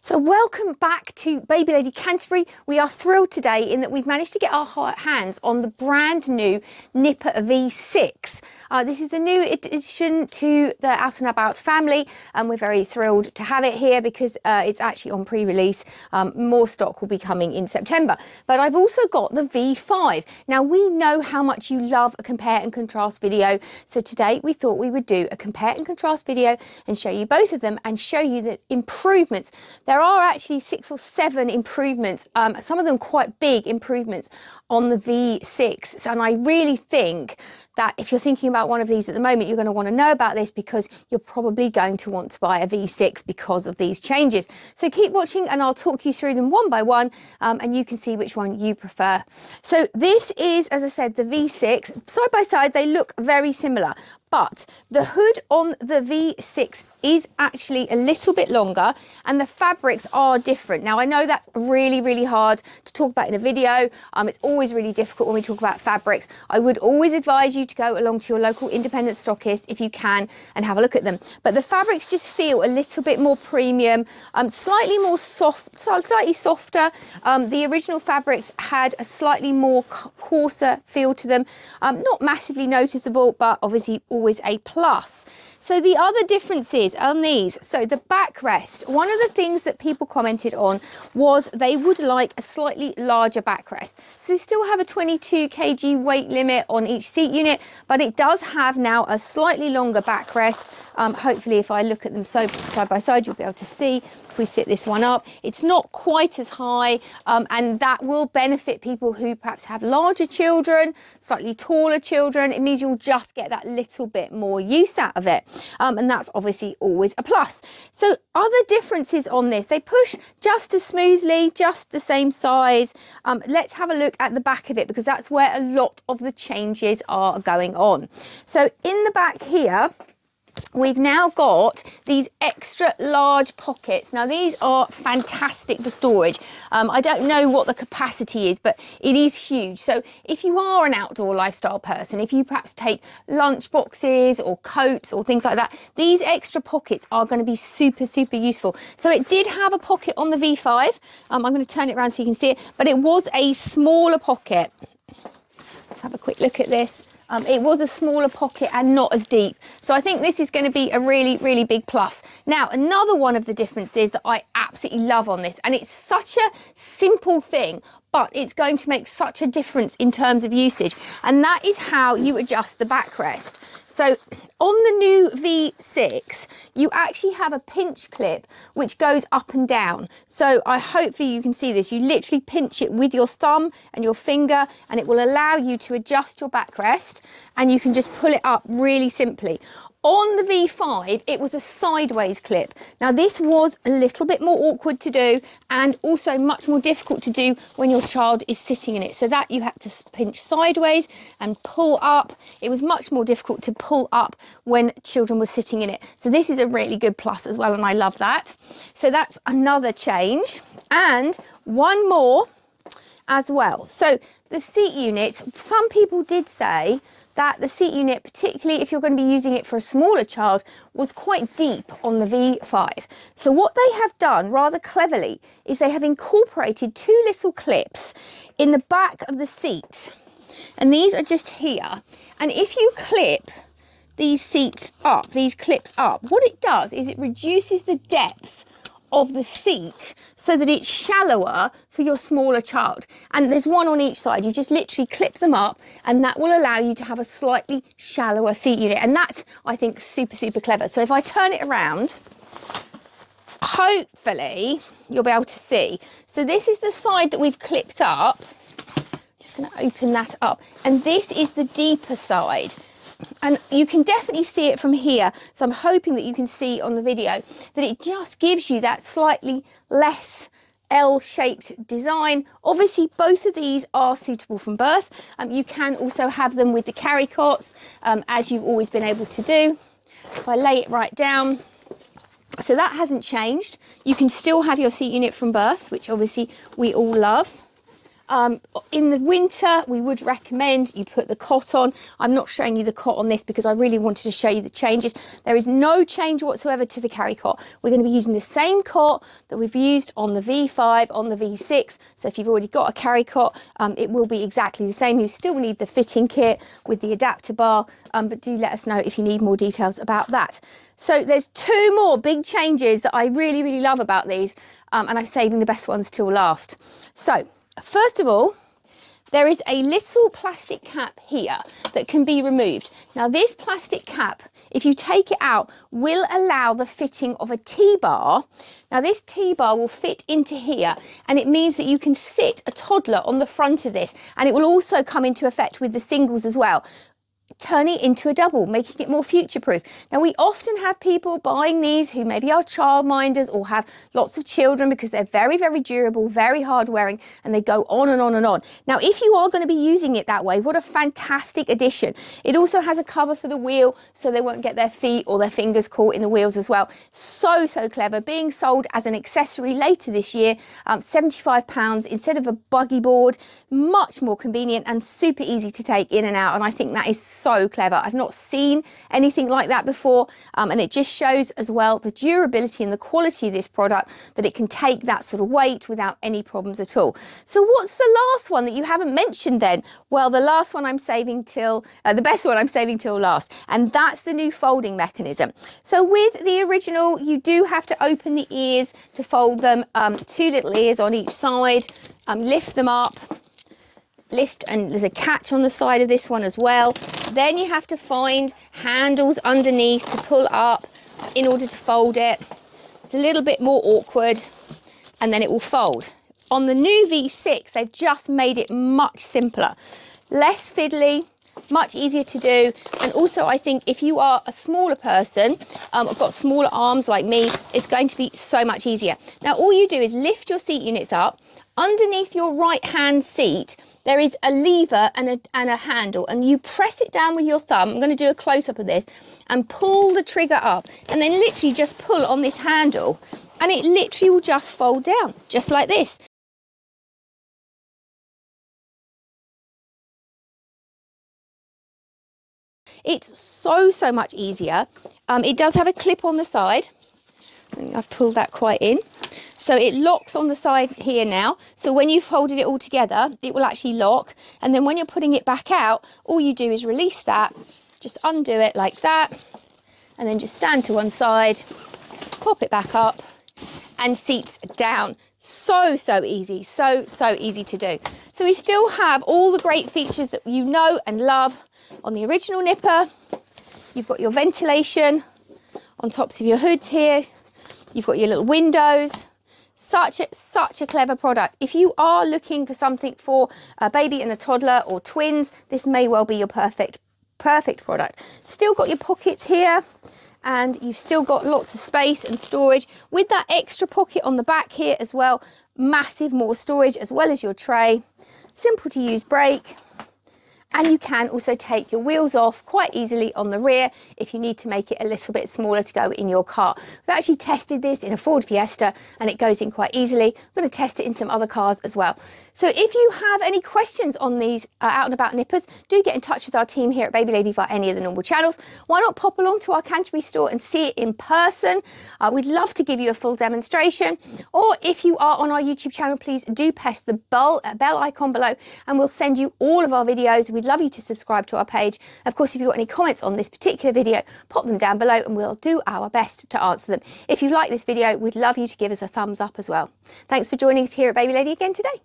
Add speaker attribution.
Speaker 1: So welcome back to Baby Lady Canterbury. We are thrilled today in that we've managed to get our hands on the brand new Nipper V6. This is the new addition to the OutnAbout family, and we're very thrilled to have it here because it's actually on pre-release. More stock will be coming in September. But I've also got the V5. Now we know how much you love a compare and contrast video. So today we thought we would do a compare and contrast video and show you both of them and show you the improvements. There are actually 6 or 7 improvements, some of them quite big improvements on the V6. And I really think that if you're thinking about one of these at the moment, you're going to want to know about this because you're probably going to want to buy a V6 because of these changes. So keep watching and I'll talk you through them one by one, and you can see which one you prefer. So this is, as I said, the V6. Side by side, they look very similar, but the hood on the V6 is actually a little bit longer and the fabrics are different. Now I know that's really hard to talk about in a video. It's always really difficult when we talk about fabrics. I would always advise you to go along to your local independent stockist if you can and have a look at them. But the fabrics just feel a little bit more premium, slightly more soft, slightly softer. The original fabrics had a slightly more coarser feel to them. Not massively noticeable, but obviously always a plus. So the other differences on these, so the backrest, one of the things that people commented on was they would like a slightly larger backrest. So they still have a 22 kg weight limit on each seat unit, but it does have now a slightly longer backrest. Hopefully if I look at them side by side, you'll be able to see. If we sit this one up, it's not quite as high, and that will benefit people who perhaps have larger children, slightly taller children. It means you'll just get that little bit more use out of it. And that's obviously always a plus. So other differences on this, they push just as smoothly, just the same size. Let's have a look at the back of it because that's where a lot of the changes are going on. So in the back here, we've now got these extra large pockets. Now these are fantastic for storage. I don't know what the capacity is, but it is huge. So if you are an outdoor lifestyle person, if you perhaps take lunch boxes or coats or things like that, these extra pockets are going to be super useful. So it did have a pocket on the V5. I'm going to turn it around so you can see it, but it was a smaller pocket. Let's have a quick look at this. It was a smaller pocket and not as deep. So I think this is going to be a really big plus. Now, another one of the differences that I absolutely love on this, and it's such a simple thing, but it's going to make such a difference in terms of usage, and that is how you adjust the backrest. So on the new V6, you actually have a pinch clip which goes up and down. So hopefully you can see this. You literally pinch it with your thumb and your finger, and it will allow you to adjust your backrest, and you can just pull it up really simply. On the V5, it was a sideways clip. Now this was a little bit more awkward to do and also much more difficult to do when your child is sitting in it. So that you had to pinch sideways and pull up. It was much more difficult to pull up when children were sitting in it. So this is a really good plus as well, and I love that. So that's another change. And one more as well. So the seat units, some people did say that the seat unit, particularly if you're going to be using it for a smaller child, was quite deep on the V5. So what they have done rather cleverly is they have incorporated 2 little clips in the back of the seat. And these are just here. And if you clip these seats up, these clips up, what it does is it reduces the depth of the seat so that it's shallower for your smaller child. And there's one on each side. You just literally clip them up and that will allow you to have a slightly shallower seat unit. And that's, I think, super clever. So if I turn it around, hopefully you'll be able to see. So this is the side that we've clipped up. Just going to open that up. And this is the deeper side. And you can definitely see it from here. So I'm hoping that you can see on the video that it just gives you that slightly less L-shaped design. Obviously, both of these are suitable from birth. You can also have them with the carry cots, as you've always been able to do. If I lay it right down, so that hasn't changed. You can still have your seat unit from birth, which obviously we all love. In the winter, we would recommend you put the cot on. I'm not showing you the cot on this because I really wanted to show you the changes. There is no change whatsoever to the carry cot. We're going to be using the same cot that we've used on the V5, on the V6. So if you've already got a carry cot, it will be exactly the same. You still need the fitting kit with the adapter bar, but do let us know if you need more details about that. So there's two more big changes that I really, really love about these, and I'm saving the best ones till last. So first of all, there is a little plastic cap here that can be removed. Now this plastic cap, if you take it out, will allow the fitting of a T-bar. Now this T-bar will fit into here, and it means that you can sit a toddler on the front of this, and it will also come into effect with the singles as well, turning it into a double, making it more future-proof. Now we often have people buying these who maybe are childminders or have lots of children because they're very, very durable, very hard wearing, and they go on and on and on. Now if you are going to be using it that way, what a fantastic addition. It also has a cover for the wheel so they won't get their feet or their fingers caught in the wheels as well. So clever, being sold as an accessory later this year, £75 instead of a buggy board. Much more convenient and super easy to take in and out, and I think that is so clever. I've not seen anything like that before, and it just shows as well the durability and the quality of this product, that it can take that sort of weight without any problems at all. So what's the last one that you haven't mentioned then? Well, the last one I'm saving till, the best one I'm saving till last, and that's the new folding mechanism. So with the original, you do have to open the ears to fold them, two little ears on each side, lift them up, and there's a catch on the side of this one as well. Then you have to find handles underneath to pull up in order to fold it. It's a little bit more awkward, and then it will fold. On the new V6, they've just made it much simpler, less fiddly, much easier to do. And also I think if you are a smaller person, I've got smaller arms like me, it's going to be so much easier. Now all you do is lift your seat units up. Underneath your right hand seat there is a lever and a handle, and you press it down with your thumb. I'm going to do a close-up of this, and pull the trigger up, and then literally just pull on this handle, and it literally will just fold down just like this. It's so much easier. It does have a clip on the side. I think I've pulled that quite in. So it locks on the side here now. So when you've folded it all together, it will actually lock. And then when you're putting it back out, all you do is release that, just undo it like that, and then just stand to one side, pop it back up, and seats down. So easy, so easy to do. So we still have all the great features that you know and love on the original Nipper. You've got your ventilation on tops of your hoods here. You've got your little windows. Such a clever product. If you are looking for something for a baby and a toddler or twins, this may well be your perfect product. Still got your pockets here, and you've still got lots of space and storage with that extra pocket on the back here as well. Massive more storage as well as your tray. Simple to use brake. And you can also take your wheels off quite easily on the rear if you need to make it a little bit smaller to go in your car. We've actually tested this in a Ford Fiesta and it goes in quite easily. We're going to test it in some other cars as well. So if you have any questions on these Out and About nippers, do get in touch with our team here at Baby Lady via any of the normal channels. Why not pop along to our Canterbury store and see it in person? We'd love to give you a full demonstration. Or if you are on our YouTube channel, please do press the bell icon below and we'll send you all of our videos. We'd love you to subscribe to our page. Of course, if you've got any comments on this particular video, pop them down below and we'll do our best to answer them. If you like this video, we'd love you to give us a thumbs up as well. Thanks for joining us here at Baby Lady again today.